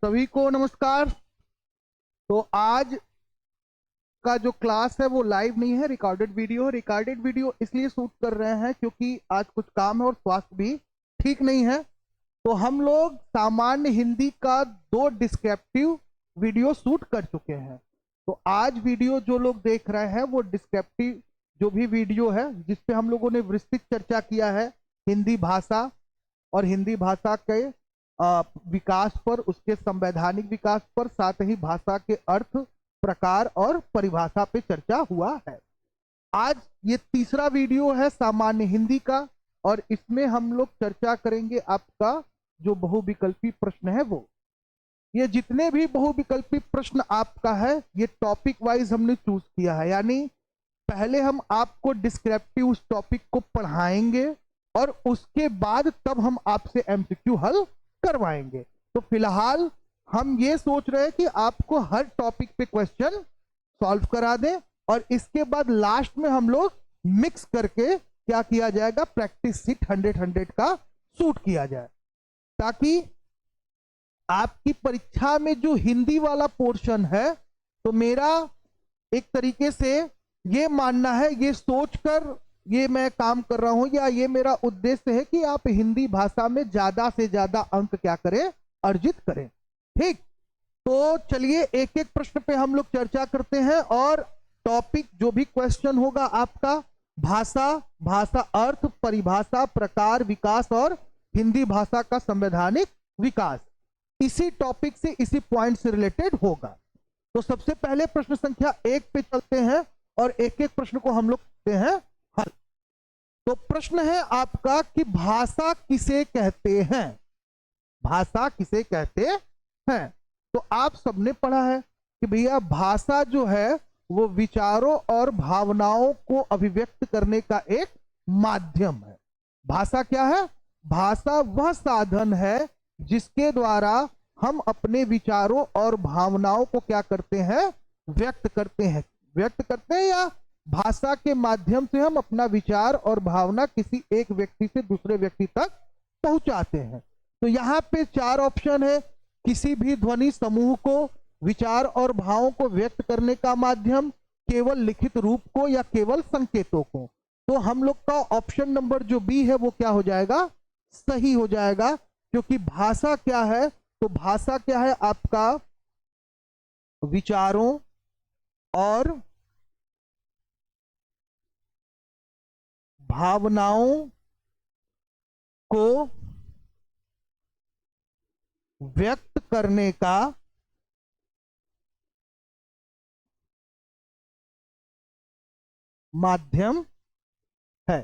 सभी को नमस्कार। तो आज का जो क्लास है वो लाइव नहीं है, रिकॉर्डेड वीडियो है। रिकॉर्डेड वीडियो इसलिए शूट कर रहे हैं क्योंकि आज कुछ काम है और स्वास्थ्य भी ठीक नहीं है। तो हम लोग सामान्य हिंदी का 2 डिस्क्रिप्टिव वीडियो शूट कर चुके हैं। तो आज वीडियो जो लोग देख रहे हैं वो डिस्क्रिप्टिव जो भी वीडियो है जिसपे हम लोगों ने विस्तृत चर्चा किया है हिंदी भाषा और हिंदी भाषा के विकास पर, उसके संवैधानिक विकास पर, साथ ही भाषा के अर्थ, प्रकार और परिभाषा पे चर्चा हुआ है। आज ये तीसरा वीडियो है सामान्य हिंदी का और इसमें हम लोग चर्चा करेंगे आपका जो बहुविकल्पी प्रश्न है वो। ये जितने भी बहुविकल्पी प्रश्न आपका है ये टॉपिक वाइज हमने चूज किया है, यानी पहले हम आपको डिस्क्रिप्टिव उस टॉपिक को पढ़ाएंगे और उसके बाद तब हम आपसे एमसीक्यू हल करवाएंगे। तो फिलहाल हम ये सोच रहे हैं कि आपको हर टॉपिक पे क्वेश्चन सॉल्व करा दें और इसके बाद लास्ट में हम लोग मिक्स करके क्या किया जाएगा, प्रैक्टिस सीट 100 का शूट किया जाए, ताकि आपकी परीक्षा में जो हिंदी वाला पोर्शन है, तो मेरा एक तरीके से ये मानना है, ये सोचकर ये मैं काम कर रहा हूं या ये मेरा उद्देश्य है कि आप हिंदी भाषा में ज्यादा से ज्यादा अंक क्या करें, अर्जित करें। ठीक, तो चलिए एक एक प्रश्न पे हम लोग चर्चा करते हैं और टॉपिक जो भी क्वेश्चन होगा आपका भाषा, भाषा अर्थ, परिभाषा, प्रकार, विकास और हिंदी भाषा का संवैधानिक विकास, इसी टॉपिक से, इसी पॉइंट से रिलेटेड होगा। तो सबसे पहले प्रश्न संख्या 1 पे चलते हैं और एक एक प्रश्न को हम लोग करते हैं हल। तो प्रश्न है आपका कि भाषा किसे कहते हैं, भाषा किसे कहते हैं। तो आप सबने पढ़ा है कि भैया भाषा जो है वो विचारों और भावनाओं को अभिव्यक्त करने का एक माध्यम है। भाषा क्या है? भाषा वह साधन है जिसके द्वारा हम अपने विचारों और भावनाओं को क्या करते हैं, व्यक्त करते हैं। व्यक्त करते हैं या भाषा के माध्यम से हम अपना विचार और भावना किसी एक व्यक्ति से दूसरे व्यक्ति तक पहुंचाते हैं। तो यहाँ पे 4 ऑप्शन है। किसी भी ध्वनि समूह को, विचार और भावों को व्यक्त करने का माध्यम, केवल लिखित रूप को या केवल संकेतों को। तो हम लोग का ऑप्शन नंबर जो बी है वो क्या हो जाएगा, सही हो जाएगा, क्योंकि भाषा क्या है, तो भाषा क्या है आपका विचारों और भावनाओं को व्यक्त करने का माध्यम है।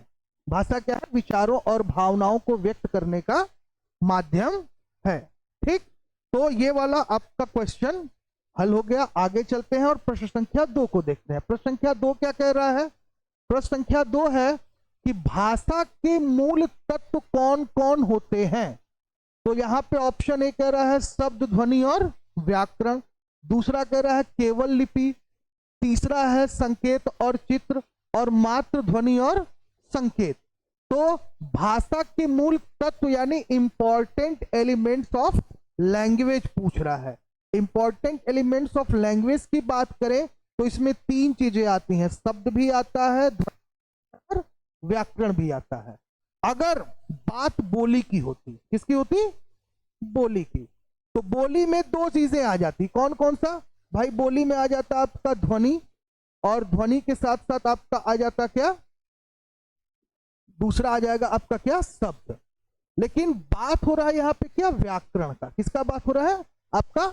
भाषा क्या है? विचारों और भावनाओं को व्यक्त करने का माध्यम है। ठीक, तो ये वाला आपका क्वेश्चन हल हो गया। आगे चलते हैं और प्रश्न संख्या 2 को देखते हैं। प्रश्न संख्या 2 क्या कह रहा है? प्रश्न संख्या 2 है कि भाषा के मूल तत्व कौन कौन होते हैं। तो यहां पे ऑप्शन ए कह रहा है शब्द, ध्वनि और व्याकरण, दूसरा कह रहा है केवल लिपि, तीसरा है संकेत और चित्र, और मात्र ध्वनि और संकेत। तो भाषा के मूल तत्व यानी इंपॉर्टेंट एलिमेंट्स ऑफ लैंग्वेज पूछ रहा है। इंपॉर्टेंट एलिमेंट्स ऑफ लैंग्वेज की बात करें तो इसमें 3 चीजें आती हैं, शब्द भी आता है, ध्वनि और व्याकरण भी आता है। अगर बात बोली की होती, किसकी होती? बोली की, तो बोली में 2 चीजें आ जाती। कौन कौन सा भाई? बोली में आ जाता आपका ध्वनि, और ध्वनि के साथ साथ आपका आ जाता क्या, दूसरा आ जाएगा आपका क्या, शब्द। लेकिन बात हो रहा है यहाँ पे क्या, व्याकरण का। किसका बात हो रहा है? आपका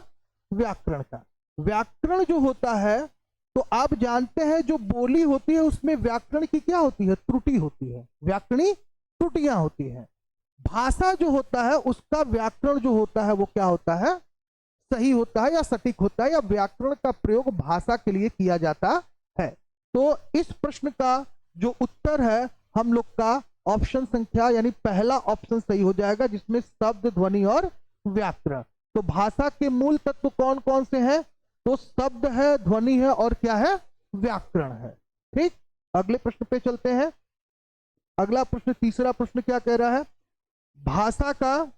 व्याकरण का। व्याकरण जो होता है, तो आप जानते हैं जो बोली होती है उसमें व्याकरण की क्या होती है, त्रुटि होती है, व्याकरणिक त्रुटियां होती हैं। भाषा जो होता है उसका व्याकरण जो होता है वो क्या होता है, सही होता है या सटीक होता है, या व्याकरण का प्रयोग भाषा के लिए किया जाता है। तो इस प्रश्न का जो उत्तर है हम लोग का ऑप्शन संख्या यानी पहला ऑप्शन सही हो जाएगा, जिसमें शब्द, ध्वनि और व्याकरण। तो भाषा के मूल तत्व कौन कौन से हैं? तो शब्द है, ध्वनि है और क्या है, व्याकरण है। ठीक, अगले प्रश्न पे चलते हैं। अगला प्रश्न, तीसरा प्रश्न क्या कह रहा है? भाषा का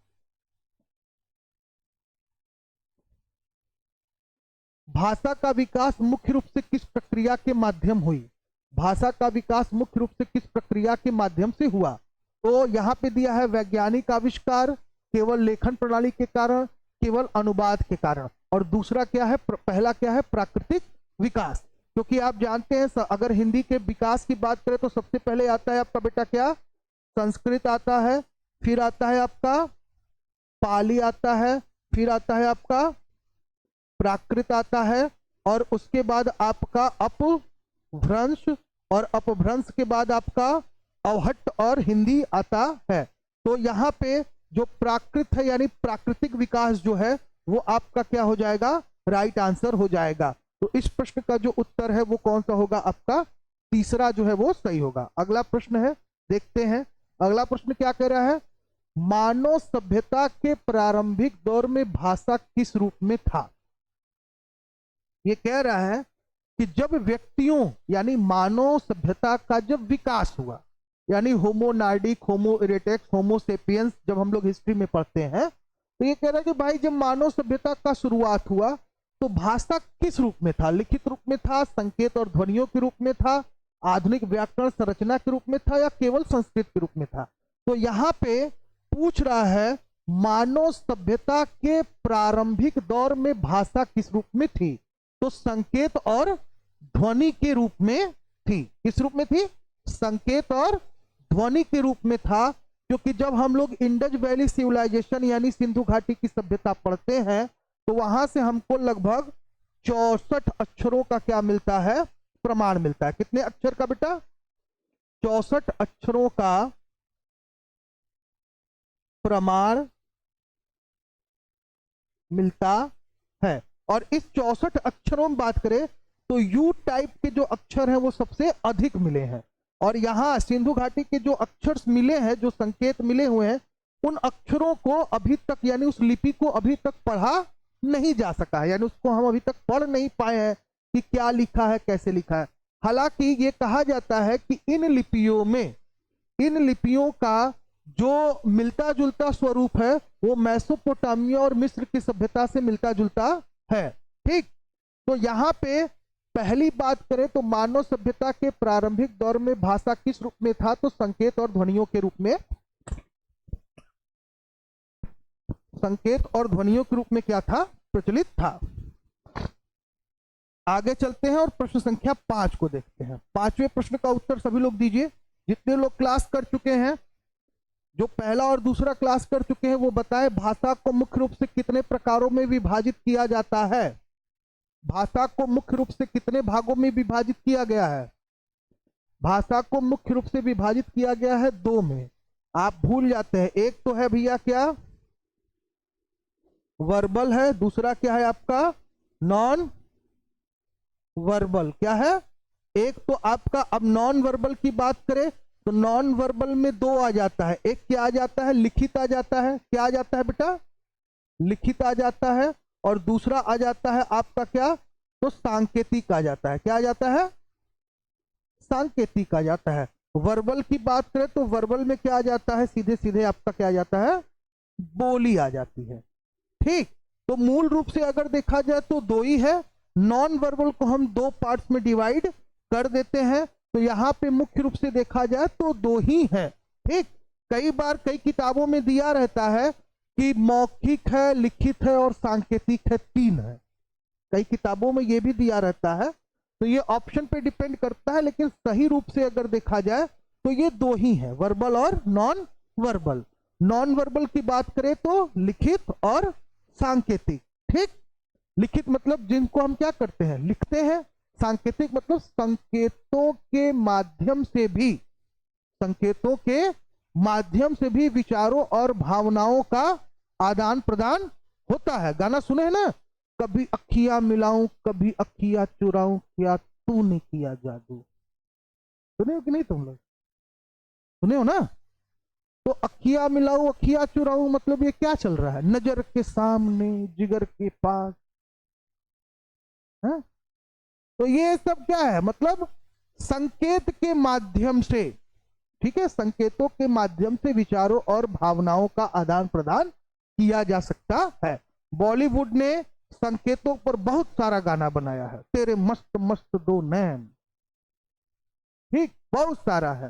भाषा का विकास मुख्य रूप से किस प्रक्रिया के माध्यम हुई? भाषा का विकास मुख्य रूप से किस प्रक्रिया के माध्यम से हुआ? तो यहाँ पे दिया है वैज्ञानिक आविष्कार, केवल लेखन प्रणाली के कारण, केवल अनुवाद के कारण, और दूसरा क्या है, पहला क्या है, प्राकृतिक विकास। क्योंकि आप जानते हैं अगर हिंदी के विकास की बात करें तो सबसे पहले आता है आपका बेटा क्या, संस्कृत आता है, फिर आता है आपका पाली आता है, फिर आता है आपका प्राकृत आता है, और उसके बाद आपका अपभ्रंश, और अपभ्रंश के बाद आपका अवहट्ट और हिंदी आता है। तो यहाँ पे जो प्राकृत है यानी प्राकृतिक विकास जो है वो आपका क्या हो जाएगा, राइट आंसर हो जाएगा। तो इस प्रश्न का जो उत्तर है वो कौन सा होगा, आपका तीसरा जो है वो सही होगा। अगला प्रश्न है, देखते हैं अगला प्रश्न क्या कह रहा है। मानव सभ्यता के प्रारंभिक दौर में भाषा किस रूप में था? ये कह रहा है कि जब व्यक्तियों यानी मानव सभ्यता का जब विकास हुआ, यानी होमो नार्डिक, होमो इरेक्टस, होमो सेपियंस, जब हम लोग हिस्ट्री में पढ़ते हैं तो ये कह रहा है कि भाई जब मानव सभ्यता का शुरुआत हुआ तो भाषा किस रूप में था? लिखित रूप में था, संकेत और ध्वनियों के रूप में था, आधुनिक व्याकरण संरचना के रूप में था, या केवल संस्कृत के रूप में था? तो यहाँ पे पूछ रहा है मानव सभ्यता के प्रारंभिक दौर में भाषा किस रूप में थी? तो संकेत और ध्वनि के रूप में थी। किस रूप में थी? संकेत और ध्वनि के रूप में था। क्योंकि जब हम लोग इंडस वैली सिविलाइजेशन यानी सिंधु घाटी की सभ्यता पढ़ते हैं तो वहां से हमको लगभग 64 अक्षरों का क्या मिलता है, प्रमाण मिलता है। कितने अक्षर का बेटा? 64 अक्षरों का प्रमाण मिलता है। और इस 64 अक्षरों में बात करें तो यू टाइप के जो अक्षर हैं वो सबसे अधिक मिले हैं। और यहाँ सिंधु घाटी के जो अक्षर मिले हैं, जो संकेत मिले हुए हैं, उन अक्षरों को अभी तक यानी उस लिपि को अभी तक पढ़ा नहीं जा सका है, यानी उसको हम अभी तक पढ़ नहीं पाए हैं कि क्या लिखा है, कैसे लिखा है। हालांकि ये कहा जाता है कि इन लिपियों का जो मिलता जुलता स्वरूप है वो मेसोपोटामिया और मिस्र की सभ्यता से मिलता जुलता है। ठीक, तो यहाँ पे पहली बात करें तो मानव सभ्यता के प्रारंभिक दौर में भाषा किस रूप में था? तो संकेत और ध्वनियों के रूप में, संकेत और ध्वनियों के रूप में क्या था, प्रचलित था। आगे चलते हैं और प्रश्न संख्या 5 को देखते हैं। 5वें प्रश्न का उत्तर सभी लोग दीजिए। जितने लोग क्लास कर चुके हैं, जो पहला और दूसरा क्लास कर चुके हैं, वो बताएं भाषा को मुख्य रूप से कितने प्रकारों में विभाजित किया जाता है? भाषा को मुख्य रूप से कितने भागों में विभाजित किया गया है? भाषा को मुख्य रूप से विभाजित किया गया है 2 में। आप भूल जाते हैं, एक तो है भैया क्या, वर्बल है, दूसरा क्या है आपका, नॉन वर्बल। क्या है? एक तो आपका, अब नॉन वर्बल की बात करें तो नॉन वर्बल में 2 आ जाता है। एक क्या आ जाता है, लिखित आ जाता है। क्या आ जाता है बेटा? लिखित आ जाता है। और दूसरा आ जाता है आपका क्या, तो सांकेतिक आ जाता है। क्या आ जाता है? सांकेतिक आ जाता है। वर्बल की बात करें तो वर्बल में क्या आ जाता है, सीधे सीधे आपका क्या आ जाता है, बोली आ जाती है। ठीक, तो मूल रूप से अगर देखा जाए तो 2 ही है। नॉन वर्बल को हम 2 पार्ट्स में डिवाइड कर देते हैं, तो यहाँ पे मुख्य रूप से देखा जाए तो 2 ही है। ठीक, कई बार कई किताबों में दिया रहता है कि मौखिक है, लिखित है और सांकेतिक है, 3 है। कई किताबों में ये भी दिया रहता है, तो ये ऑप्शन पे डिपेंड करता है। लेकिन सही रूप से अगर देखा जाए तो ये 2 ही है, वर्बल और नॉन वर्बल। नॉन वर्बल की बात करें तो लिखित और सांकेतिक। ठीक, लिखित मतलब जिनको हम क्या करते हैं, लिखते हैं। सांकेतिक मतलब संकेतों के माध्यम से भी, संकेतों के माध्यम से भी विचारों और भावनाओं का आदान प्रदान होता है। गाना सुने हैं ना, कभी अखियां मिलाऊं कभी अखियां चुराऊं, क्या तूने किया जादू। सुने हो कि नहीं तुम लोग? सुने हो ना? तो अखियां मिलाऊं अखियां चुराऊं मतलब ये क्या चल रहा है, नजर के सामने जिगर के पास है? तो ये सब क्या है, मतलब संकेत के माध्यम से, ठीक है, संकेतों के माध्यम से विचारों और भावनाओं का आदान प्रदान किया जा सकता है। बॉलीवुड ने संकेतों पर बहुत सारा गाना बनाया है, तेरे मस्त मस्त दो नैन, ठीक, बहुत सारा है।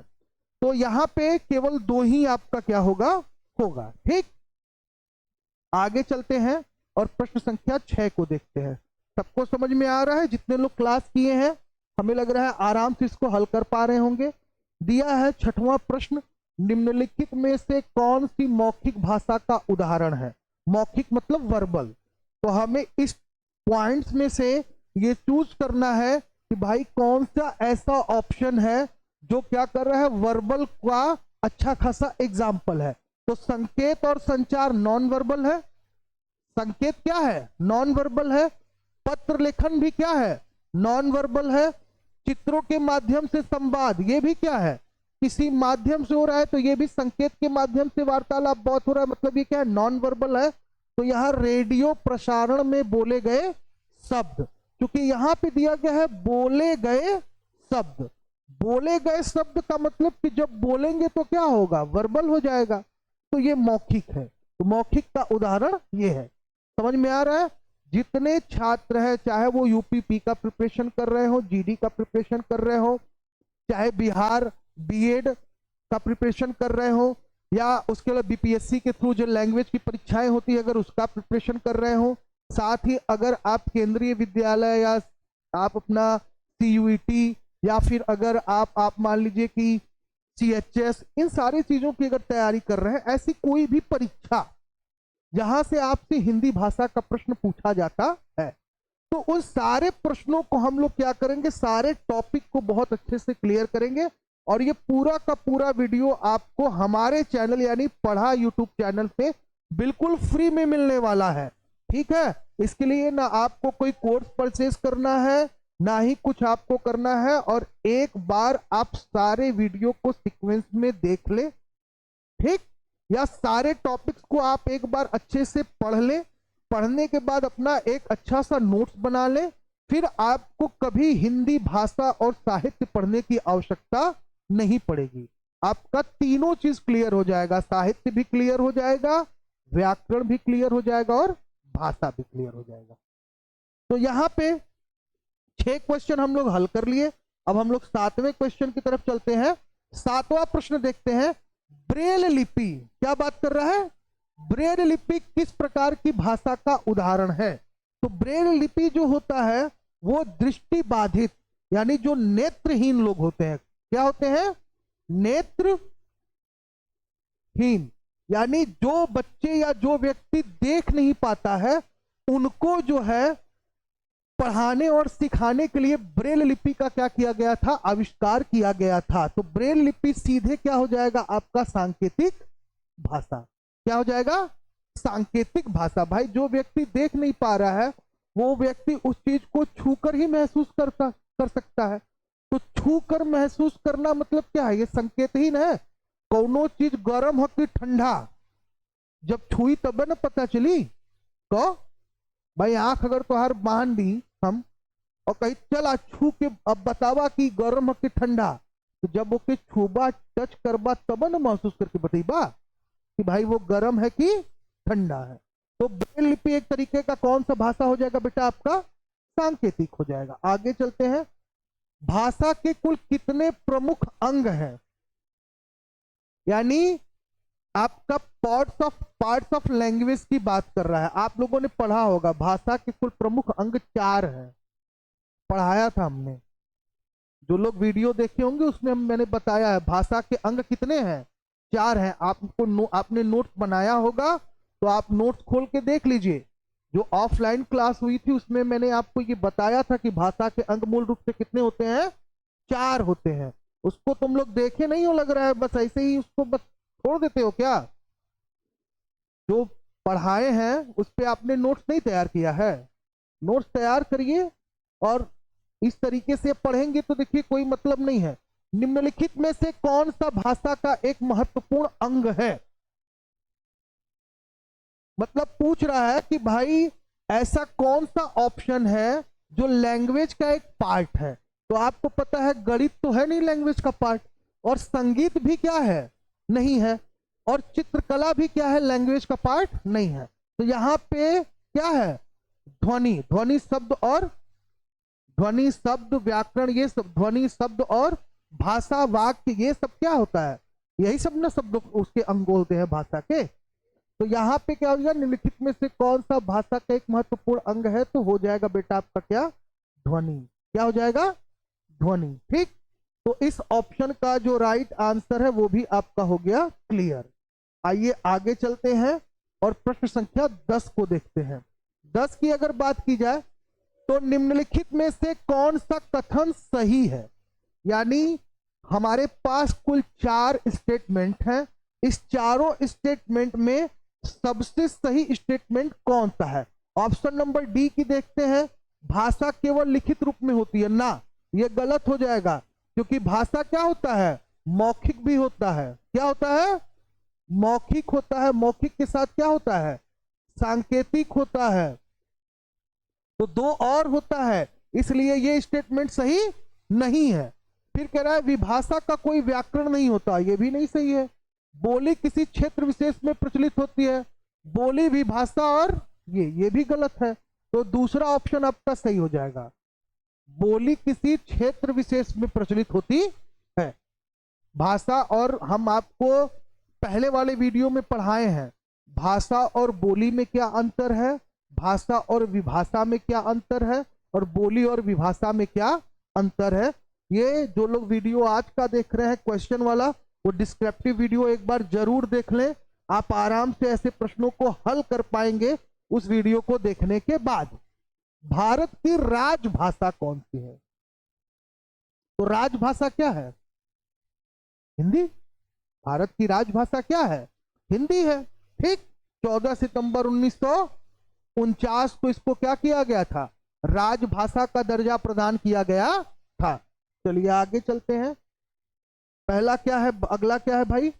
तो यहां पे केवल दो ही आपका क्या होगा, होगा, ठीक। आगे चलते हैं और प्रश्न संख्या 6 को देखते हैं। सबको समझ में आ रहा है? जितने लोग क्लास किए हैं हमें लग रहा है आराम से इसको हल कर पा रहे होंगे। दिया है 6वां प्रश्न, निम्नलिखित में से कौन सी मौखिक भाषा का उदाहरण है? मौखिक मतलब वर्बल। तो हमें इस पॉइंट्स में से ये चूज करना है कि भाई कौन सा ऐसा ऑप्शन है जो क्या कर रहा है, वर्बल का अच्छा खासा एग्जाम्पल है। तो संकेत और संचार नॉन वर्बल है, संकेत क्या है, नॉन वर्बल है। पत्र लेखन भी क्या है, नॉन वर्बल है। चित्रों के माध्यम से संवाद, ये भी क्या है, किसी माध्यम से हो रहा है, तो ये भी संकेत के माध्यम से वार्तालाप बहुत हो रहा है, मतलब ये क्या है, नॉन वर्बल है। तो यहां रेडियो प्रसारण में बोले गए शब्द, क्योंकि यहां पे दिया गया है बोले गए शब्द। बोले गए शब्द का मतलब कि जब बोलेंगे तो क्या होगा, वर्बल हो जाएगा, तो ये मौखिक है। तो मौखिक का उदाहरण ये है। समझ में आ रहा है? जितने छात्र हैं, चाहे वो यूपीपी का प्रिपरेशन कर रहे हो, जीडी का प्रिपरेशन कर रहे हो, चाहे बिहार बीएड का प्रिपरेशन कर रहे हो, या उसके अलावा बीपीएससी के थ्रू जो लैंग्वेज की परीक्षाएं होती है अगर उसका प्रिपरेशन कर रहे हो, साथ ही अगर आप केंद्रीय विद्यालय या आप अपना सीयूईटी या फिर अगर आप मान लीजिए कि सीएचएस, इन सारी चीजों की अगर तैयारी कर रहे हैं, ऐसी कोई भी परीक्षा जहां से आपसे हिंदी भाषा का प्रश्न पूछा जाता है, तो उन सारे प्रश्नों को हम लोग क्या करेंगे, सारे टॉपिक को बहुत अच्छे से क्लियर करेंगे। और ये पूरा का पूरा वीडियो आपको हमारे चैनल यानी पढ़ा यूट्यूब चैनल पे बिल्कुल फ्री में मिलने वाला है, ठीक है। इसके लिए ना आपको कोई कोर्स परचेज करना है, ना ही कुछ आपको करना है, और एक बार आप सारे वीडियो को सीक्वेंस में देख ले, ठीक, या सारे टॉपिक्स को आप एक बार अच्छे से पढ़ ले। पढ़ने के बाद अपना एक अच्छा सा नोट्स बना ले, फिर आपको कभी हिंदी भाषा और साहित्य पढ़ने की आवश्यकता नहीं पड़ेगी। आपका तीनों चीज क्लियर हो जाएगा, साहित्य भी क्लियर हो जाएगा, व्याकरण भी क्लियर हो जाएगा और भाषा भी क्लियर हो जाएगा। तो यहां पे 6 क्वेश्चन हम लोग हल कर लिए। अब हम लोग 7वें क्वेश्चन की तरफ चलते हैं। 7वां प्रश्न देखते हैं, ब्रेल लिपि क्या बात कर रहा है, ब्रेल लिपि किस प्रकार की भाषा का उदाहरण है? तो ब्रेल लिपि जो होता है वो दृष्टि बाधित यानी जो नेत्रहीन लोग होते हैं, क्या होते हैं, नेत्रहीन, यानी जो बच्चे या जो व्यक्ति देख नहीं पाता है उनको जो है पढ़ाने और सिखाने के लिए ब्रेल लिपि का क्या किया गया था, आविष्कार किया गया था। तो ब्रेल लिपि सीधे क्या हो जाएगा, आपका सांकेतिक भाषा। क्या हो जाएगा, सांकेतिक भाषा। भाई जो व्यक्ति देख नहीं पा रहा है वो व्यक्ति उस चीज को छूकर ही महसूस कर सकता है। तो छूकर महसूस करना मतलब क्या है, ये संकेतहीन है। कौनो चीज गर्म हो कि ठंडा, जब छुई तब न पता चली। तो भाई आंख अगर तोहार बांध दी हम और कहीं चला छू के अब बतावा कि गर्म हो कि ठंडा, तो जब ओके छूबा टच करबा तब न महसूस करके बतेबा कि भाई वो गर्म है कि ठंडा है। तो ब्रेल लिपि एक तरीके का कौन सा भाषा हो जाएगा बेटा, आपका सांकेतिक हो जाएगा। आगे चलते हैं, भाषा के कुल कितने प्रमुख अंग हैं, यानी आपका पार्ट्स ऑफ लैंग्वेज की बात कर रहा है। आप लोगों ने पढ़ा होगा भाषा के कुल प्रमुख अंग 4 हैं, पढ़ाया था हमने। जो लोग वीडियो देखे होंगे उसमें मैंने बताया है भाषा के अंग कितने हैं, 4 हैं। आपने नोट्स बनाया होगा तो आप नोट्स खोल के देख लीजिए। जो ऑफलाइन क्लास हुई थी उसमें मैंने आपको ये बताया था कि भाषा के अंग मूल रूप से कितने होते हैं, 4 होते हैं। उसको तुम लोग देखे नहीं हो, लग रहा है बस ऐसे ही उसको बस छोड़ देते हो क्या? जो पढ़ाए हैं उस पे आपने नोट्स नहीं तैयार किया है, नोट्स तैयार करिए और इस तरीके से पढ़ेंगे तो देखिए कोई मतलब नहीं है। निम्नलिखित में से कौन सा भाषा का एक महत्वपूर्ण अंग है, मतलब पूछ रहा है कि भाई ऐसा कौन सा ऑप्शन है जो लैंग्वेज का एक पार्ट है। तो आपको पता है गणित तो है नहीं लैंग्वेज का पार्ट, और संगीत भी क्या है, नहीं है, और चित्रकला भी क्या है, लैंग्वेज का पार्ट नहीं है। तो यहाँ पे क्या है, ध्वनि, ध्वनि शब्द और ध्वनि शब्द व्याकरण, ये सब ध्वनि शब्द और भाषा वाक्य, ये सब क्या होता है, यही सब ना शब्द उसके अंग होते हैं भाषा के। तो यहाँ पे क्या हो जाएगा, निम्नलिखित में से कौन सा भाषा का एक महत्वपूर्ण अंग है, तो हो जाएगा बेटा आपका क्या, ध्वनि। क्या हो जाएगा, ध्वनि। ठीक, तो इस ऑप्शन का जो राइट आंसर है वो भी आपका हो गया क्लियर। आइए आगे चलते हैं और प्रश्न संख्या 10 को देखते हैं। 10 की अगर बात की जाए तो निम्नलिखित में से कौन सा कथन सही है, यानी हमारे पास कुल 4 स्टेटमेंट हैं, इस चारों स्टेटमेंट में सबसे सही स्टेटमेंट कौन सा है। ऑप्शन नंबर डी की देखते हैं, भाषा केवल लिखित रूप में होती है ना, यह गलत हो जाएगा, क्योंकि भाषा क्या होता है, मौखिक भी होता है। क्या होता है, मौखिक होता है, मौखिक के साथ क्या होता है, सांकेतिक होता है, तो 2 और होता है, इसलिए ये स्टेटमेंट सही नहीं है। फिर कह रहा है विभाषा का कोई व्याकरण नहीं होता, ये भी नहीं सही है। बोली किसी क्षेत्र विशेष में प्रचलित होती है, बोली विभाषा, और ये भी गलत है, तो दूसरा ऑप्शन आपका सही हो जाएगा, बोली किसी क्षेत्र विशेष में प्रचलित होती है। भाषा, और हम आपको पहले वाले वीडियो में पढ़ाए हैं भाषा और बोली में क्या अंतर है, भाषा और विभाषा में क्या अंतर है, और बोली और विभाषा में क्या अंतर है। ये जो लोग वीडियो आज का देख रहे हैं क्वेश्चन वाला, वो डिस्क्रिप्टिव वीडियो एक बार जरूर देख लें, आप आराम से ऐसे प्रश्नों को हल कर पाएंगे उस वीडियो को देखने के बाद। भारत की राजभाषा कौन सी है, तो राजभाषा क्या है, हिंदी। भारत की राजभाषा क्या है, हिंदी है। ठीक, 14 सितंबर 1949 को इसको क्या किया गया था, राजभाषा का दर्जा प्रदान किया गया था। चलिए आगे चलते हैं। पहला क्या है, अगला क्या है भाई,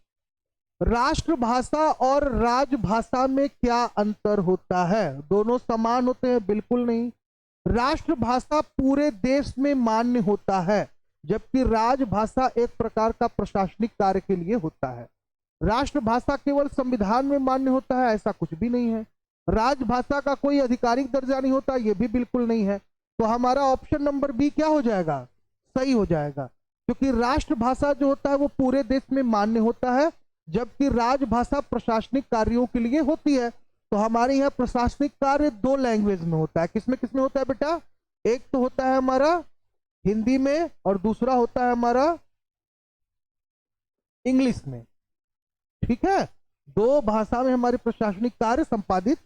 राष्ट्रभाषा और राजभाषा में क्या अंतर होता है। दोनों समान होते हैं, बिल्कुल नहीं। राष्ट्रभाषा पूरे देश में मान्य होता है, जबकि राजभाषा एक प्रकार का प्रशासनिक कार्य के लिए होता है। राष्ट्रभाषा केवल संविधान में मान्य होता है, ऐसा कुछ भी नहीं है। राजभाषा का कोई आधिकारिक दर्जा नहीं होता, यह भी बिल्कुल नहीं है। तो हमारा ऑप्शन नंबर बी क्या हो जाएगा, सही हो जाएगा, क्योंकि राष्ट्रभाषा जो होता है वो पूरे देश में मान्य होता है, जबकि राजभाषा प्रशासनिक कार्यों के लिए होती है। तो हमारे यहाँ प्रशासनिक कार्य 2 लैंग्वेज में होता है। किसमें किसमें होता है बेटा, एक तो होता है हमारा हिंदी में, और दूसरा होता है हमारा इंग्लिश में। ठीक है, 2 भाषा में हमारे प्रशासनिक कार्य संपादित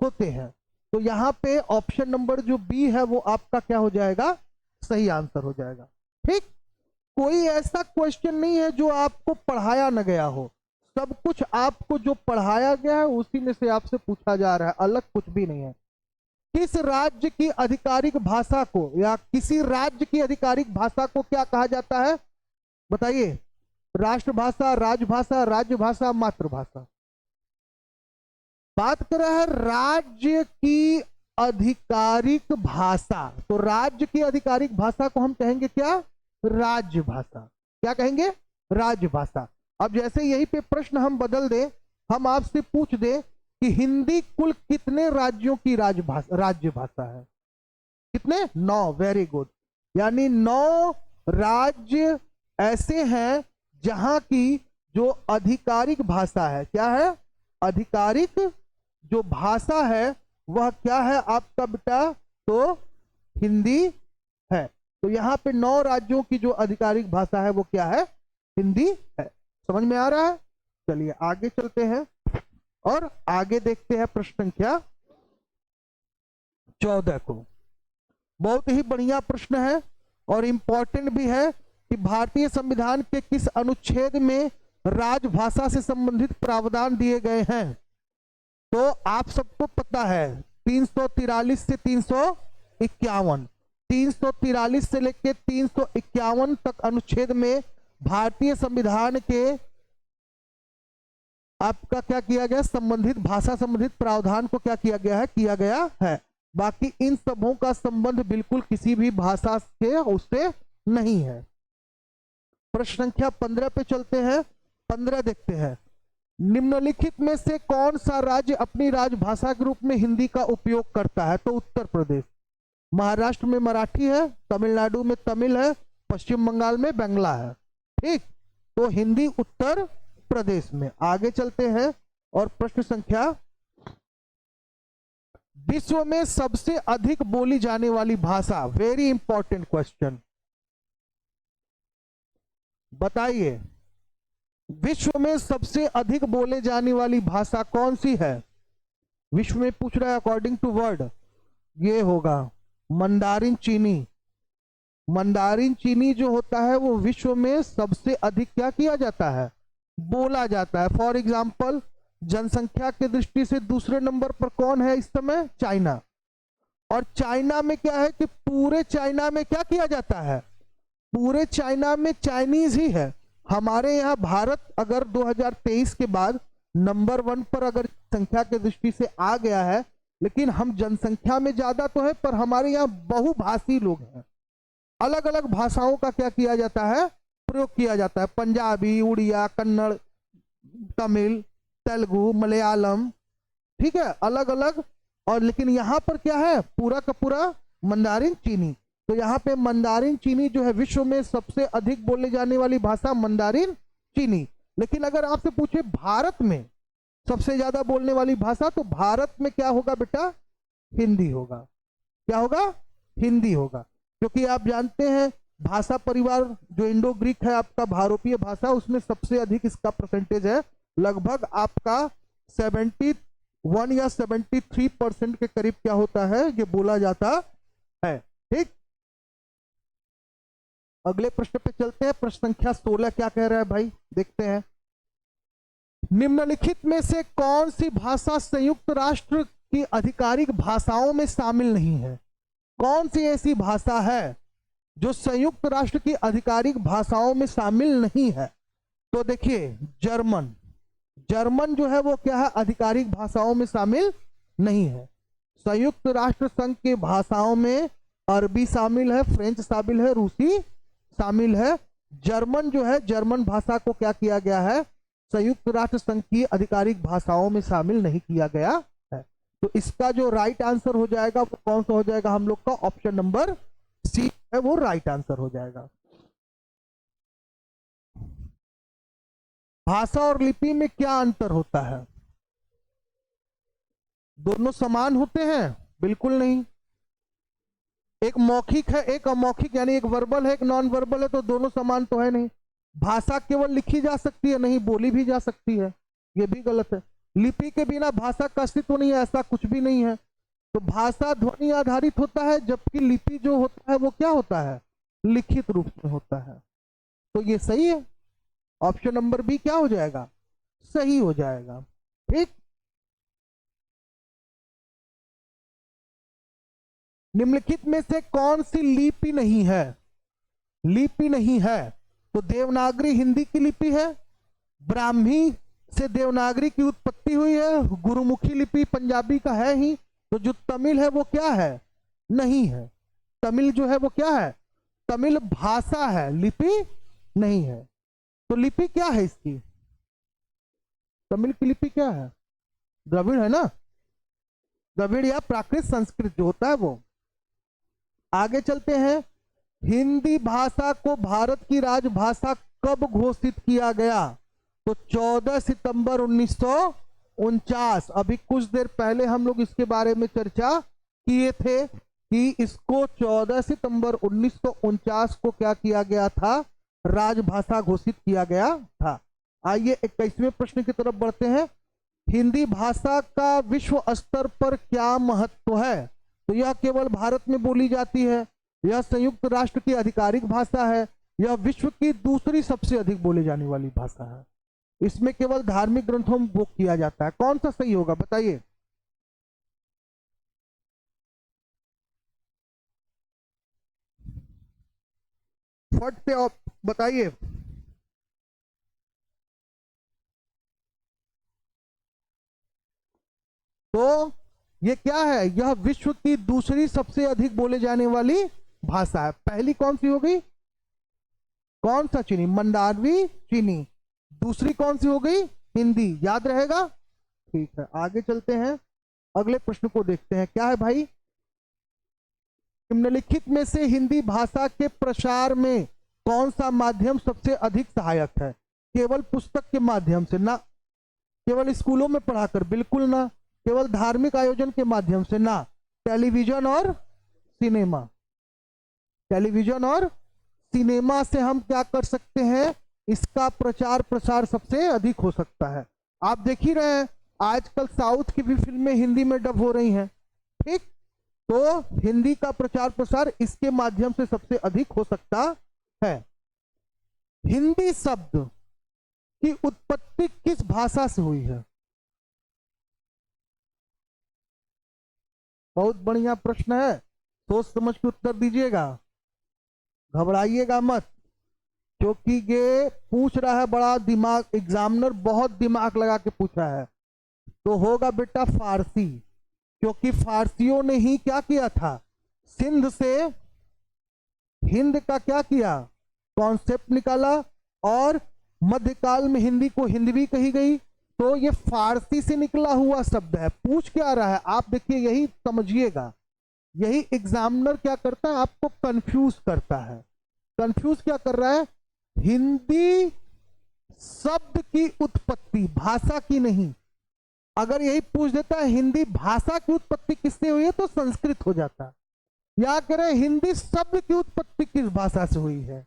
होते हैं। तो यहाँ पे ऑप्शन नंबर जो बी है वो आपका क्या हो जाएगा, सही आंसर हो जाएगा। ठीक, कोई ऐसा क्वेश्चन नहीं है जो आपको पढ़ाया न गया हो, सब कुछ आपको जो पढ़ाया गया है उसी में से आपसे पूछा जा रहा है, अलग कुछ भी नहीं है। किस राज्य की आधिकारिक भाषा को, या किसी राज्य की आधिकारिक भाषा को क्या कहा जाता है, बताइए। राष्ट्रभाषा, राजभाषा, राज्यभाषा, मातृभाषा। बात कर रहा है राज्य की आधिकारिक भाषा, तो राज्य की आधिकारिक भाषा को हम कहेंगे क्या, राजभाषा। क्या कहेंगे, राजभाषा। अब जैसे यही पे प्रश्न हम बदल दें, हम आपसे पूछ दें कि हिंदी कुल कितने राज्यों की राज्य भाषा है, कितने, 9। वेरी गुड, यानी 9 राज्य ऐसे हैं जहां की जो आधिकारिक भाषा है, क्या है, आधिकारिक जो भाषा है वह क्या है आपका बेटा, तो हिंदी है। तो यहाँ पे 9 राज्यों की जो आधिकारिक भाषा है वो क्या है, हिंदी है। समझ में आ रहा है। चलिए आगे चलते हैं और आगे देखते हैं प्रश्न संख्या 14 को। बहुत ही बढ़िया प्रश्न है और इंपॉर्टेंट भी है कि भारतीय संविधान के किस अनुच्छेद में राजभाषा से संबंधित प्रावधान दिए गए हैं। तो आप सबको पता है 343 से 351, 343 से लेकर 351 तक अनुच्छेद में भारतीय संविधान के आपका क्या किया गया, संबंधित भाषा संबंधित प्रावधान को क्या किया गया है। बाकी इन सबों का संबंध बिल्कुल किसी भी भाषा से उससे नहीं है। प्रश्न संख्या 15 पे चलते हैं। 15 देखते हैं। निम्नलिखित में से कौन सा राज्य अपनी राजभाषा के रूप में हिंदी का उपयोग करता है? तो उत्तर प्रदेश। महाराष्ट्र में मराठी है, तमिलनाडु में तमिल है, पश्चिम बंगाल में बांग्ला है। ठीक, तो हिंदी उत्तर प्रदेश में। आगे चलते हैं और प्रश्न संख्या, विश्व में सबसे अधिक बोली जाने वाली भाषा, वेरी इंपॉर्टेंट क्वेश्चन, बताइए विश्व में सबसे अधिक बोले जाने वाली भाषा कौन सी है? विश्व में पूछ रहा है अकॉर्डिंग टू वर्ड, ये होगा मंदारिन चीनी। मंदारिन चीनी जो होता है वो विश्व में सबसे अधिक क्या किया जाता है? बोला जाता है। फॉर एग्जाम्पल, जनसंख्या की दृष्टि से दूसरे नंबर पर कौन है इस समय? चाइना। और चाइना में क्या है कि पूरे चाइना में क्या किया जाता है? पूरे चाइना में चाइनीज ही है। हमारे यहाँ भारत अगर 2023 के बाद नंबर 1 पर अगर संख्या की दृष्टि से आ गया है, लेकिन हम जनसंख्या में ज्यादा तो है पर हमारे यहाँ बहुभाषी लोग हैं। अलग अलग भाषाओं का क्या किया जाता है? प्रयोग किया जाता है। पंजाबी, उड़िया, कन्नड़, तमिल, तेलुगु, मलयालम, ठीक है, अलग अलग। और लेकिन यहाँ पर क्या है? पूरा का पूरा मंदारिन चीनी। तो यहाँ पे मंदारिन चीनी जो है विश्व में सबसे अधिक बोले जाने वाली भाषा मंदारिन चीनी। लेकिन अगर आपसे पूछे भारत में सबसे ज्यादा बोलने वाली भाषा, तो भारत में क्या होगा बेटा? हिंदी होगा। क्या होगा? हिंदी होगा। क्योंकि आप जानते हैं भाषा परिवार जो इंडो ग्रीक है आपका भारोपीय भाषा, उसमें सबसे अधिक इसका परसेंटेज है। लगभग आपका 71 या 73% के करीब क्या होता है? ये बोला जाता है। ठीक, अगले प्रश्न पे चलते हैं। प्रश्न संख्या 16 क्या कह रहा है भाई? देखते हैं। निम्नलिखित में से कौन सी भाषा संयुक्त राष्ट्र की आधिकारिक भाषाओं में शामिल नहीं है? कौन सी ऐसी भाषा है जो संयुक्त राष्ट्र की आधिकारिक भाषाओं में शामिल नहीं है? तो देखिए, जर्मन। जर्मन जो है वो क्या है? आधिकारिक भाषाओं में शामिल नहीं है। संयुक्त राष्ट्र संघ के भाषाओं में अरबी शामिल है, फ्रेंच शामिल है, रूसी शामिल है। जर्मन जो है, जर्मन भाषा को क्या किया गया है? संयुक्त राष्ट्र संघ की आधिकारिक भाषाओं में शामिल नहीं किया गया है। तो इसका जो राइट आंसर हो जाएगा वो कौन सा हो जाएगा? हम लोग का ऑप्शन नंबर सी है, वो राइट आंसर हो जाएगा। भाषा और लिपि में क्या अंतर होता है? दोनों समान होते हैं? बिल्कुल नहीं। एक मौखिक है, एक अमौखिक, यानी एक वर्बल है, एक नॉन वर्बल है, तो दोनों समान तो है नहीं। भाषा केवल लिखी जा सकती है, नहीं बोली भी जा सकती है, ये भी गलत है। लिपि के बिना भाषा का अस्तित्व नहीं है, ऐसा कुछ भी नहीं है। तो भाषा ध्वनि आधारित होता है, जबकि लिपि जो होता है वो क्या होता है? लिखित रूप में होता है। तो ये सही है, ऑप्शन नंबर बी क्या हो जाएगा? सही हो जाएगा। ठीक, निम्नलिखित में से कौन सी लिपि नहीं है? लिपि नहीं है तो देवनागरी हिंदी की लिपि है, ब्राह्मी से देवनागरी की उत्पत्ति हुई है, गुरुमुखी लिपि पंजाबी का है ही। तो जो तमिल है वो क्या है? नहीं है। तमिल जो है वो क्या है? तमिल भाषा है, लिपि नहीं है। तो लिपि क्या है इसकी? तमिल की लिपि क्या है? द्रविड़ है ना, द्रविड़ या प्राकृत संस्कृत जो होता है वो। आगे चलते हैं। हिंदी भाषा को भारत की राजभाषा कब घोषित किया गया? तो 14 सितंबर 1949। अभी कुछ देर पहले हम लोग इसके बारे में चर्चा किए थे कि इसको 14 सितंबर 1949 को क्या किया गया था? राजभाषा घोषित किया गया था। आइए 21वें प्रश्न की तरफ बढ़ते हैं। हिंदी भाषा का विश्व स्तर पर क्या महत्व है? तो यह केवल भारत में बोली जाती है, यह संयुक्त राष्ट्र की आधिकारिक भाषा है, यह विश्व की दूसरी सबसे अधिक बोली जाने वाली भाषा है, इसमें केवल धार्मिक ग्रंथों में उपयोग किया जाता है। कौन सा सही होगा बताइए? फट से आप बताइए। तो ये क्या है? यह विश्व की दूसरी सबसे अधिक बोले जाने वाली भाषा है। पहली कौन सी हो गई? कौन सा चीनी? मंडारवी चीनी। दूसरी कौन सी हो गई? हिंदी, याद रहेगा? ठीक है, आगे चलते हैं, अगले प्रश्न को देखते हैं। क्या है भाई? निम्नलिखित में से हिंदी भाषा के प्रसार में कौन सा माध्यम सबसे अधिक सहायक है? केवल पुस्तक के माध्यम से ना, केवल स्कूलों में पढ़ाकर बिल्कुल ना, केवल धार्मिक आयोजन के माध्यम से ना, टेलीविजन और सिनेमा। टेलीविजन और सिनेमा से हम क्या कर सकते हैं? इसका प्रचार प्रसार सबसे अधिक हो सकता है। आप देख ही रहे हैं आजकल साउथ की भी फिल्में हिंदी में डब हो रही हैं, ठीक? तो हिंदी का प्रचार प्रसार इसके माध्यम से सबसे अधिक हो सकता है। हिंदी शब्द की उत्पत्ति किस भाषा से हुई है? बहुत बढ़िया प्रश्न है, सोच समझ के उत्तर दीजिएगा, घबराइएगा मत, क्योंकि ये पूछ रहा है बड़ा दिमाग, एग्जामिनर बहुत दिमाग लगा के पूछा है। तो होगा बेटा फारसी, क्योंकि फारसियों ने ही क्या किया था? सिंध से हिंद का क्या किया? कॉन्सेप्ट निकाला, और मध्यकाल में हिंदी को हिंदवी कही गई। तो ये फारसी से निकला हुआ शब्द है। पूछ क्या रहा है आप देखिए, यही समझिएगा, यही एग्जामिनर क्या करता है, आपको कंफ्यूज करता है। कंफ्यूज क्या कर रहा है? हिंदी शब्द की उत्पत्ति, भाषा की नहीं। अगर यही पूछ देता है हिंदी भाषा की उत्पत्ति किससे हुई है, तो संस्कृत हो जाता। या करें हिंदी शब्द की उत्पत्ति किस भाषा से हुई है,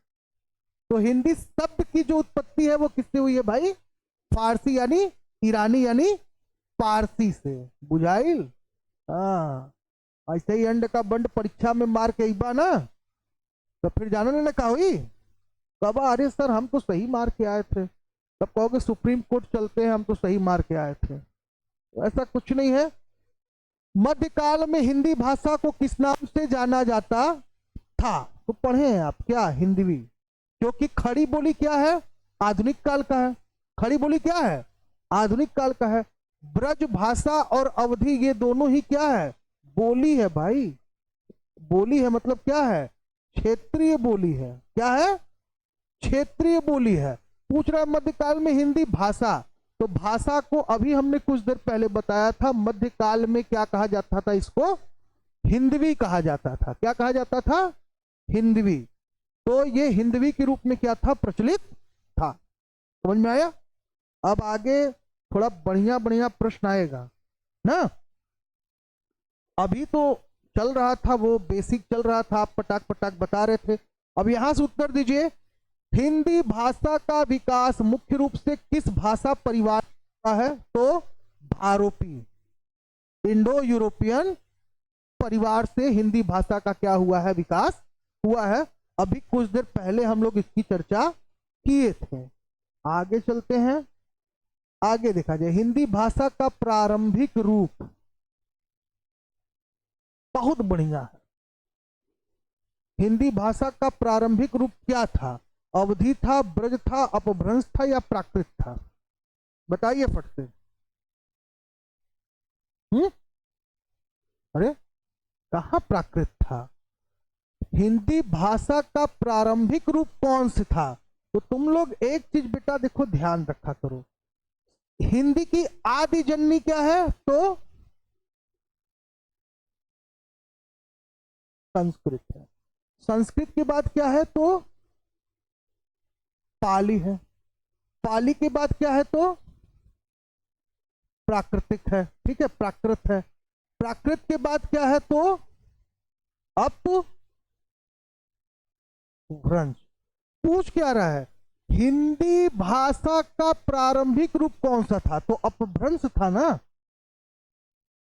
तो हिंदी शब्द की जो उत्पत्ति है वो किससे हुई है भाई? फारसी यानी ईरानी यानी पारसी से। बुझाइल? हाँ, ऐसे ही अंड का बंड परीक्षा में मार के इबा ना, तो फिर जानने ने कहा हुई कब, अरे सर हम तो सही मार के आए थे, तब कहोगे सुप्रीम कोर्ट चलते हैं, हम तो सही मार के आए थे। तो ऐसा कुछ नहीं है। मध्यकाल में हिंदी भाषा को किस नाम से जाना जाता था? तो पढ़े हैं आप क्या? हिंदवी। क्योंकि खड़ी बोली क्या है? आधुनिक काल का है। खड़ी बोली क्या है? आधुनिक काल का है। ब्रज भाषा और अवधी ये दोनों ही क्या है? बोली है भाई। बोली है मतलब क्या है? क्षेत्रीय बोली है। क्या है? क्षेत्रीय बोली है। पूछ रहा है मध्यकाल में हिंदी भाषा, तो भाषा को अभी हमने कुछ देर पहले बताया था, मध्यकाल में क्या कहा जाता था? इसको हिंदवी कहा जाता था। क्या कहा जाता था? हिंदवी। तो ये हिंदवी के रूप में क्या था? प्रचलित था। समझ में आया? अब आगे थोड़ा बढ़िया बढ़िया प्रश्न आएगा ना। अभी तो चल रहा था वो बेसिक चल रहा था, आप पटाक पटाक बता रहे थे। अब यहां से उत्तर दीजिए, हिंदी भाषा का विकास मुख्य रूप से किस भाषा परिवार का है? तो भारोपी, इंडो यूरोपियन परिवार से हिंदी भाषा का क्या हुआ है? विकास हुआ है। अभी कुछ देर पहले हम लोग इसकी चर्चा किए थे। आगे चलते हैं, आगे देखा जाए। हिंदी भाषा का प्रारंभिक रूप बहुत बढ़िया है। हिंदी भाषा का प्रारंभिक रूप क्या था? अवधी था, ब्रज था, अपभ्रंश था, या प्राकृत था? बताइए फट से। अरे कहां प्राकृत था? हिंदी भाषा का प्रारंभिक रूप कौन से था? तो तुम लोग एक चीज बेटा देखो, ध्यान रखा करो, हिंदी की आदि जननी क्या है? तो संस्कृत है। संस्कृत के बाद क्या है? तो पाली है। पाली के बाद क्या है? तो प्राकृतिक है। ठीक है, प्राकृत है। प्राकृत के बाद क्या है? तो अपभ्रंश। पूछ क्या रहा है? हिंदी भाषा का प्रारंभिक रूप कौन सा था? तो अपभ्रंश था ना।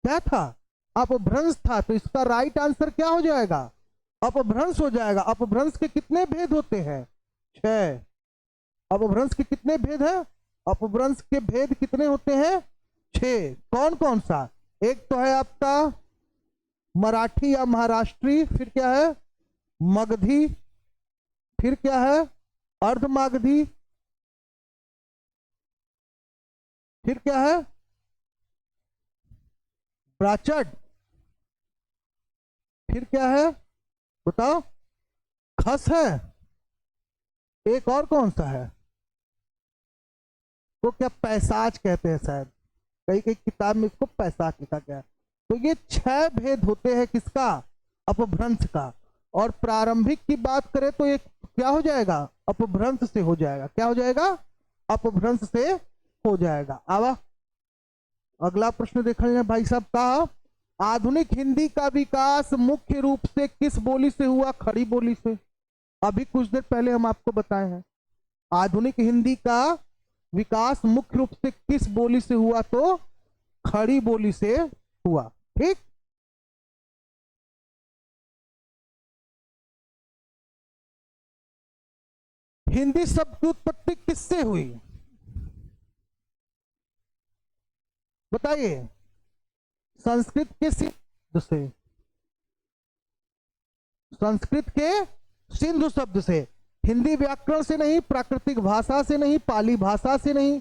क्या था? अपभ्रंश था। तो इसका राइट आंसर क्या हो जाएगा? अपभ्रंश हो जाएगा। अपभ्रंश के कितने भेद होते हैं? 6। अपभ्रंश के कितने भेद हैं? अपभ्रंश के भेद कितने होते हैं? 6। कौन कौन सा? एक तो है आपका मराठी या महाराष्ट्री, फिर क्या है? मगधी, फिर क्या है? अर्धमागधी, फिर क्या है? ब्राचड, फिर क्या है? बताओ। खस है। एक और कौन सा है? को क्या पैसाज कहते हैं शायद, कई कई किताब में इसको पैसाज लिखा गया है। तो ये 6 भेद होते हैं किसका, अपभ्रंश का। और प्रारंभिक की बात करें तो ये क्या हो जाएगा, अपभ्रंश से हो जाएगा। क्या हो जाएगा, अपभ्रंश से हो जाएगा। आवा अगला प्रश्न देख लें भाई साहब का, आधुनिक हिंदी का विकास मुख्य रूप से किस बोली से हुआ, खड़ी बोली से। अभी कुछ देर पहले हम आपको बताए हैं आधुनिक हिंदी का विकास मुख्य रूप से किस बोली से हुआ, तो खड़ी बोली से हुआ। ठीक, हिंदी शब्द की उत्पत्ति किससे हुई, बताइए। संस्कृत के सिंधु से, संस्कृत के सिंधु शब्द से। हिंदी व्याकरण से नहीं, प्राकृतिक भाषा से नहीं, पाली भाषा से नहीं,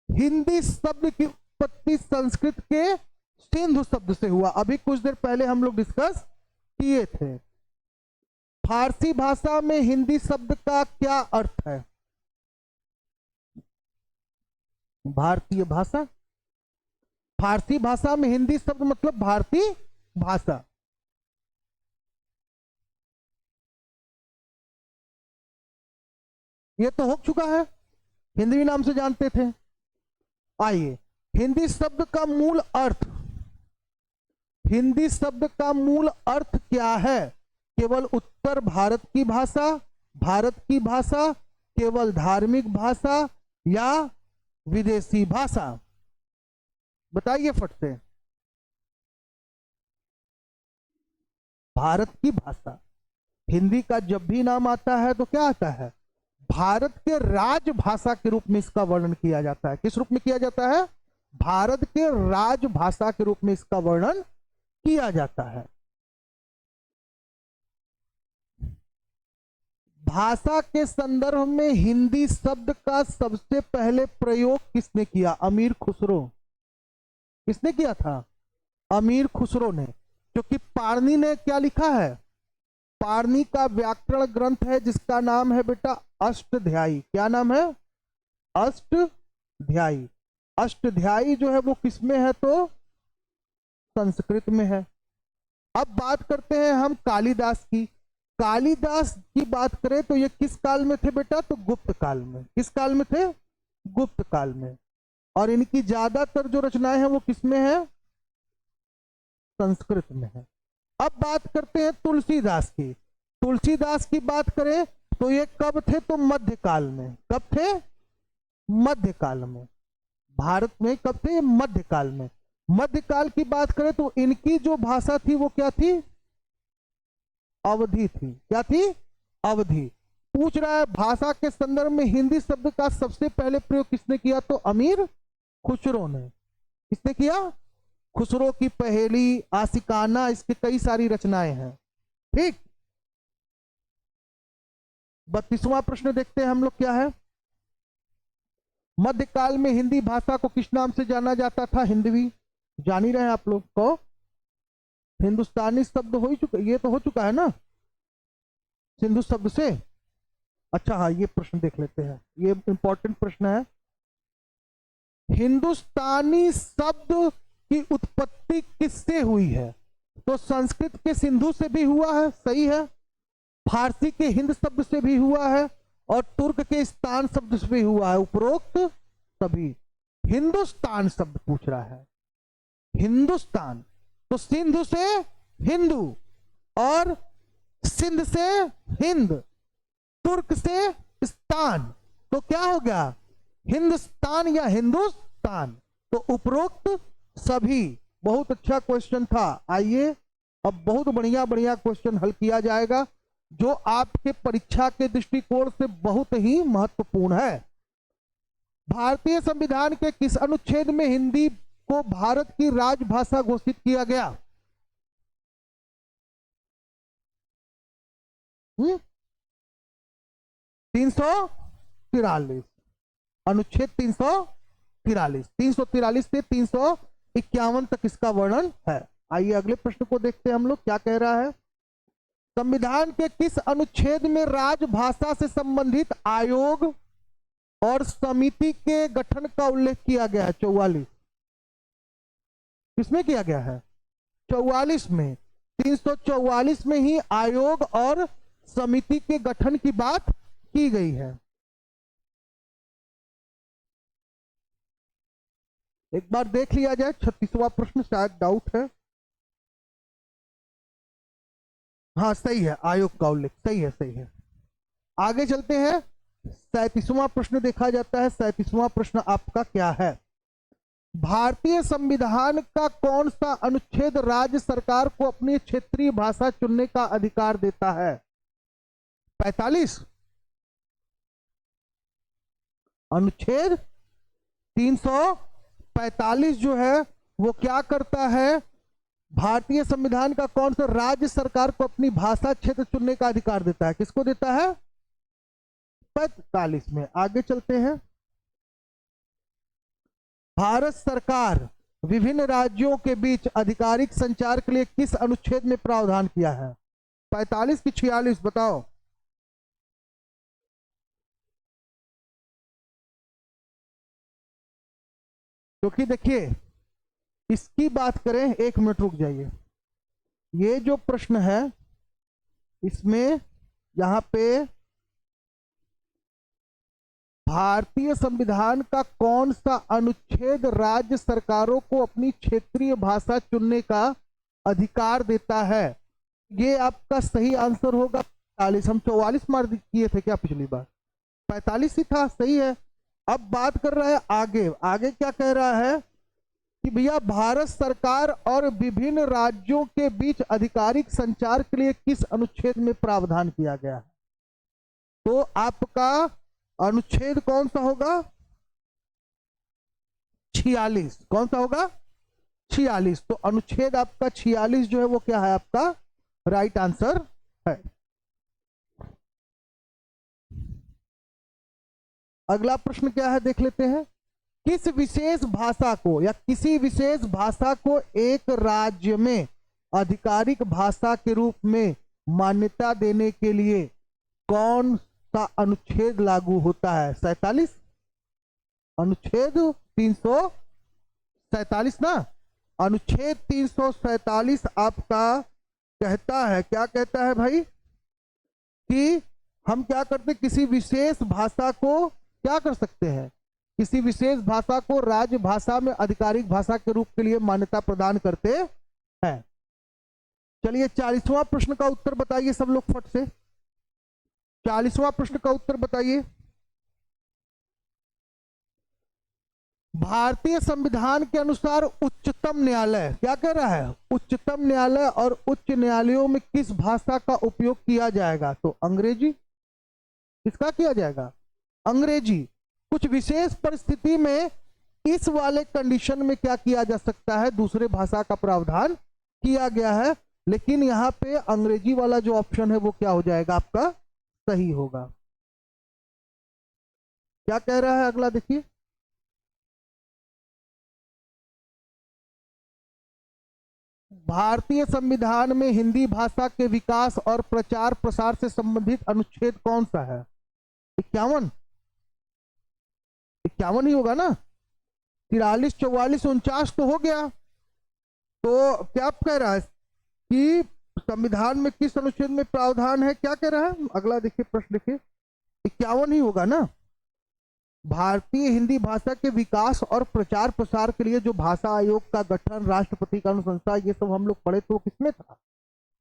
हिंदी शब्द की उत्पत्ति संस्कृत के सिंधु शब्द से हुआ। अभी कुछ देर पहले हम लोग डिस्कस किए थे। फारसी भाषा में हिंदी शब्द का क्या अर्थ है, भारतीय भाषा। फारसी भाषा में हिंदी शब्द मतलब भारतीय भाषा। ये तो हो चुका है, हिंदी नाम से जानते थे। आइए, हिंदी शब्द का मूल अर्थ, हिंदी शब्द का मूल अर्थ क्या है, केवल उत्तर भारत की भाषा, भारत की भाषा, केवल धार्मिक भाषा या विदेशी भाषा, बताइए फट से। भारत की भाषा। हिंदी का जब भी नाम आता है तो क्या आता है, भारत के राजभाषा के रूप में इसका वर्णन किया जाता है। किस रूप में किया जाता है, भारत के राजभाषा के रूप में इसका वर्णन किया जाता है। भाषा के संदर्भ में हिंदी शब्द का सबसे पहले प्रयोग किसने किया, अमीर खुसरो। किसने किया था, अमीर खुसरो ने। क्योंकि पाणिनि ने क्या लिखा है, पाणिनि का व्याकरण ग्रंथ है जिसका नाम है बेटा अष्टध्यायी। क्या नाम है, अष्टध्यायी। अष्टध्यायी जो है वो किस में है, तो संस्कृत में है। अब बात करते हैं हम कालिदास की। कालिदास की बात करें तो ये किस काल में थे बेटा, तो गुप्त काल में। किस काल में थे, गुप्त काल में। और इनकी ज्यादातर जो रचनाएं हैं वो किस में है, संस्कृत में है। अब बात करते हैं तुलसीदास की। तुलसीदास की बात करें तो ये कब थे, तो मध्यकाल में। कब थे, मध्यकाल में। भारत में कब थे, मध्यकाल में। मध्यकाल की बात करें तो इनकी जो भाषा थी वो क्या थी, अवधी थी। क्या थी, अवधी। पूछ रहा है भाषा के संदर्भ में हिंदी शब्द का सबसे पहले प्रयोग किसने किया, तो अमीर खुसरो ने। किसने किया, खुसरो की पहेली, आशिकाना, इसकी कई सारी रचनाएं हैं। ठीक, 32वां प्रश्न देखते हैं हम लोग क्या है। मध्यकाल में हिंदी भाषा को किस नाम से जाना जाता था, हिंदवी। जान ही रहे हैं आप लोग को, हिंदुस्तानी शब्द हो ही चुका, ये तो हो चुका है ना सिंधु शब्द से। अच्छा हाँ, ये प्रश्न देख लेते हैं, ये इंपॉर्टेंट प्रश्न है। हिंदुस्तानी शब्द की उत्पत्ति किससे हुई है, तो संस्कृत के सिंधु से भी हुआ है, सही है। फारसी के हिंद शब्द से भी हुआ है और तुर्क के स्थान शब्द से भी हुआ है। उपरोक्त सभी। हिंदुस्तान शब्द पूछ रहा है, हिंदुस्तान तो सिंधु से हिंदू, और सिंध से हिंद, तुर्क से स्थान, तो क्या हो गया, हिंदुस्तान या हिंदुस्तान। तो उपरोक्त सभी। बहुत अच्छा क्वेश्चन था। आइए अब बहुत बढ़िया बढ़िया क्वेश्चन हल किया जाएगा जो आपके परीक्षा के दृष्टिकोण से बहुत ही महत्वपूर्ण है। भारतीय संविधान के किस अनुच्छेद में हिंदी को भारत की राजभाषा घोषित किया गया, 343, अनुच्छेद 343, 343 से 351 तक इसका वर्णन है। आइए अगले प्रश्न को देखते हैं हम लोग क्या कह रहा है। संविधान के किस अनुच्छेद में राजभाषा से संबंधित आयोग और समिति के गठन का उल्लेख किया गया है 44। किसमें किया गया है? 44 में। 344 में ही आयोग और समिति के गठन की बात की गई है। एक बार देख लिया जाए 36वां प्रश्न, शायद डाउट है। हाँ सही है, आयोग का उल्लेख सही है, सही है। आगे चलते हैं। 37वां प्रश्न देखा जाता है। 37वां प्रश्न आपका क्या है? भारतीय संविधान का कौन सा अनुच्छेद राज्य सरकार को अपनी क्षेत्रीय भाषा चुनने का अधिकार देता है? 45। अनुच्छेद 345 जो है वो क्या करता है? भारतीय संविधान का कौन सा राज्य सरकार को अपनी भाषा क्षेत्र चुनने का अधिकार देता है? किसको देता है? 45 में। आगे चलते हैं। भारत सरकार विभिन्न राज्यों के बीच आधिकारिक संचार के लिए किस अनुच्छेद में प्रावधान किया है? 45 की 46 बताओ। क्योंकि देखिए इसकी बात करें, 1 मिनट रुक जाइए। ये जो प्रश्न है इसमें यहां पे भारतीय संविधान का कौन सा अनुच्छेद राज्य सरकारों को अपनी क्षेत्रीय भाषा चुनने का अधिकार देता है? ये आपका सही आंसर होगा 45। हम 44 मार्क किए थे क्या पिछली बार? 45 ही था, सही है। अब बात कर रहा है आगे। आगे क्या कह रहा है कि भैया भारत सरकार और विभिन्न राज्यों के बीच आधिकारिक संचार के लिए किस अनुच्छेद में प्रावधान किया गया है? तो आपका अनुच्छेद कौन सा होगा? 46। कौन सा होगा? 46। तो अनुच्छेद आपका 46 जो है वो क्या है? आपका राइट आंसर है। अगला प्रश्न क्या है देख लेते हैं। किस विशेष भाषा को या किसी विशेष भाषा को एक राज्य में आधिकारिक भाषा के रूप में मान्यता देने के लिए कौन सा अनुच्छेद लागू होता है? 47। अनुच्छेद 347 ना। अनुच्छेद 347 आपका कहता है, क्या कहता है भाई? कि हम क्या करते, किसी विशेष भाषा को क्या कर सकते हैं? किसी विशेष भाषा को राज्य भाषा में आधिकारिक भाषा के रूप के लिए मान्यता प्रदान करते हैं। चलिए 40वां प्रश्न का उत्तर बताइए सब लोग फट से। 40वां प्रश्न का उत्तर बताइए। भारतीय संविधान के अनुसार उच्चतम न्यायालय क्या कह रहा है? उच्चतम न्यायालय और उच्च न्यायालयों में किस भाषा का उपयोग किया जाएगा? तो अंग्रेजी। किसका किया जाएगा? अंग्रेजी। कुछ विशेष परिस्थिति में इस वाले कंडीशन में क्या किया जा सकता है? दूसरे भाषा का प्रावधान किया गया है, लेकिन यहां पे अंग्रेजी वाला जो ऑप्शन है वो क्या हो जाएगा? आपका सही होगा। क्या कह रहा है अगला देखिए। भारतीय संविधान में हिंदी भाषा के विकास और प्रचार प्रसार से संबंधित अनुच्छेद कौन सा है? 51। 51 ही होगा ना। 43, 44, 49 तो हो गया। तो क्या आप कह रहा है कि संविधान में किस अनुच्छेद में प्रावधान है? क्या कह रहा है अगला देखिए प्रश्न देखिए। 51 ही होगा ना। भारतीय हिंदी भाषा के विकास और प्रचार प्रसार के लिए जो भाषा आयोग का गठन, राष्ट्रपति का अनुशंसा, ये सब हम लोग पढ़े तो किसमें था?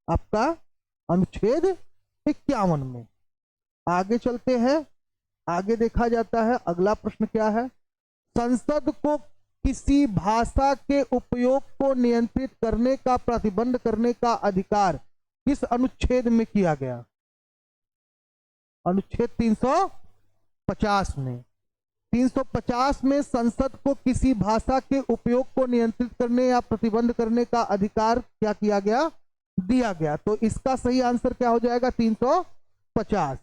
आपका अनुच्छेद 51 में। आगे चलते हैं। आगे देखा जाता है अगला प्रश्न क्या है। संसद को किसी भाषा के उपयोग को नियंत्रित करने का, प्रतिबंध करने का अधिकार किस अनुच्छेद में किया गया? अनुच्छेद 350 में। 350 में संसद को किसी भाषा के उपयोग को नियंत्रित करने या प्रतिबंध करने का अधिकार क्या किया गया? दिया गया। तो इसका सही आंसर क्या हो जाएगा? 350।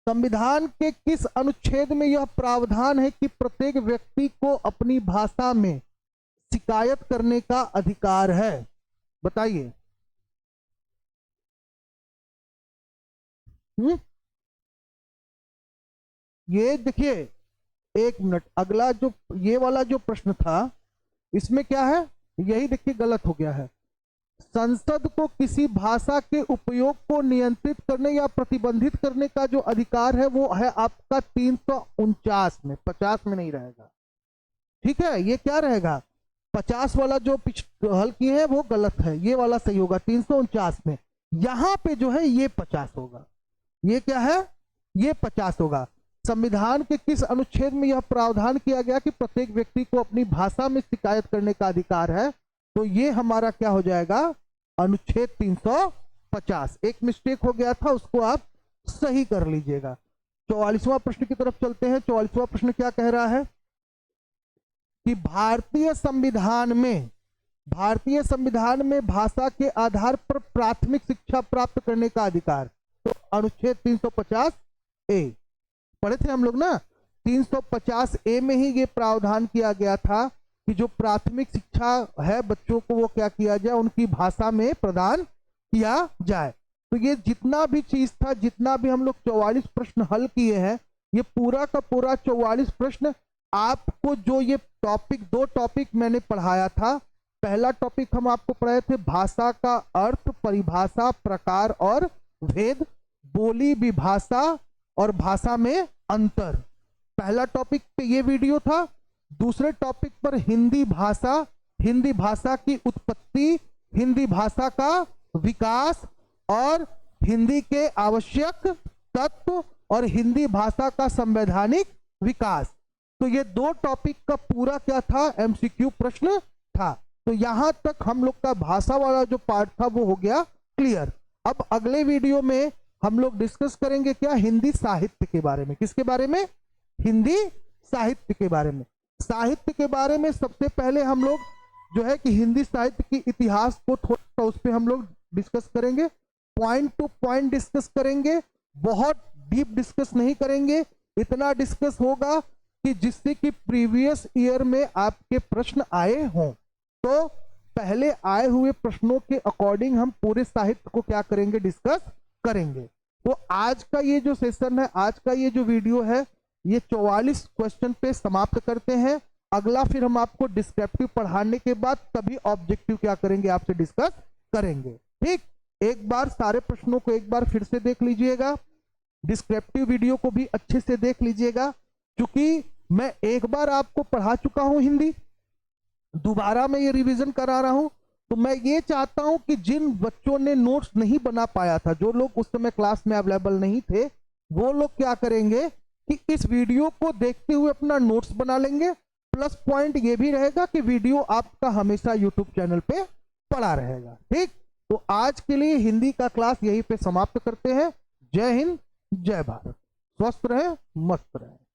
संविधान के किस अनुच्छेद में यह प्रावधान है कि प्रत्येक व्यक्ति को अपनी भाषा में शिकायत करने का अधिकार है? बताइए। ये देखिए, एक मिनट, अगला जो ये वाला जो प्रश्न था इसमें क्या है, यही देखिए गलत हो गया है। संसद को किसी भाषा के उपयोग को नियंत्रित करने या प्रतिबंधित करने का जो अधिकार है वो है आपका 349 में, 50 में नहीं रहेगा। ठीक है, ये क्या रहेगा, 50 वाला जो हल किए हैं वो गलत है, ये वाला सही होगा 349 में। यहां पे जो है ये 50 होगा, ये क्या है, ये 50 होगा। संविधान के किस अनुच्छेद में यह प्रावधान किया गया कि प्रत्येक व्यक्ति को अपनी भाषा में शिकायत करने का अधिकार है, तो ये हमारा क्या हो जाएगा, अनुच्छेद 350। एक मिस्टेक हो गया था, उसको आप सही कर लीजिएगा। 44वां प्रश्न की तरफ चलते हैं। 44वां प्रश्न क्या कह रहा है कि भारतीय संविधान में भाषा के आधार पर प्राथमिक शिक्षा प्राप्त करने का अधिकार, तो अनुच्छेद 350 ए पढ़े थे हम लोग ना, 350 ए में ही ये प्रावधान किया गया था कि जो प्राथमिक शिक्षा है बच्चों को वो क्या किया जाए, उनकी भाषा में प्रदान किया जाए। तो ये जितना भी चीज था, जितना भी हम लोग 44 प्रश्न हल किए हैं, ये पूरा का पूरा 44 प्रश्न आपको जो ये टॉपिक, 2 टॉपिक मैंने पढ़ाया था। पहला टॉपिक हम आपको पढ़ाए थे भाषा का अर्थ, परिभाषा, प्रकार और भेद, बोली, विभाषा और भाषा में अंतर। पहला टॉपिक पे ये वीडियो था। दूसरे टॉपिक पर हिंदी भाषा की उत्पत्ति, हिंदी भाषा का विकास और हिंदी के आवश्यक तत्व और हिंदी भाषा का संवैधानिक विकास। तो ये 2 टॉपिक का पूरा क्या था, एमसीक्यू प्रश्न था। तो यहां तक हम लोग का भाषा वाला जो पार्ट था वो हो गया क्लियर। अब अगले वीडियो में हम लोग डिस्कस करेंगे क्या, हिंदी साहित्य के बारे में। किसके बारे में, हिंदी साहित्य के बारे में। साहित्य के बारे में सबसे पहले हम लोग जो है कि हिंदी साहित्य की इतिहास को थोड़ा उस पर हम लोग डिस्कस करेंगे, पॉइंट टू पॉइंट डिस्कस करेंगे, बहुत डीप डिस्कस नहीं करेंगे। इतना डिस्कस होगा कि जिससे कि प्रीवियस ईयर में आपके प्रश्न आए हों, तो पहले आए हुए प्रश्नों के अकॉर्डिंग हम पूरे साहित्य को क्या करेंगे, डिस्कस करेंगे। तो आज का ये जो सेशन है, आज का ये जो वीडियो है, ये 44 क्वेश्चन पे समाप्त करते हैं। अगला फिर हम आपको डिस्क्रिप्टिव पढ़ाने के बाद तभी ऑब्जेक्टिव क्या करेंगे, आपसे डिस्कस करेंगे। ठीक, एक बार सारे प्रश्नों को एक बार फिर से देख लीजिएगा, डिस्क्रिप्टिव वीडियो को भी अच्छे से देख लीजिएगा। क्योंकि मैं एक बार आपको पढ़ा चुका हूं हिंदी, दोबारा मैं ये रिवीजन करा रहा हूं। तो मैं ये चाहता हूं कि जिन बच्चों ने नोट्स नहीं बना पाया था, जो लोग उस समय क्लास में अवेलेबल नहीं थे, वो लोग क्या करेंगे कि इस वीडियो को देखते हुए अपना नोट्स बना लेंगे। प्लस पॉइंट ये भी रहेगा कि वीडियो आपका हमेशा यूट्यूब चैनल पे पड़ा रहेगा। ठीक, तो आज के लिए हिंदी का क्लास यहीं पे समाप्त करते हैं। जय हिंद, जय भारत, स्वस्थ रहे, मस्त रहे।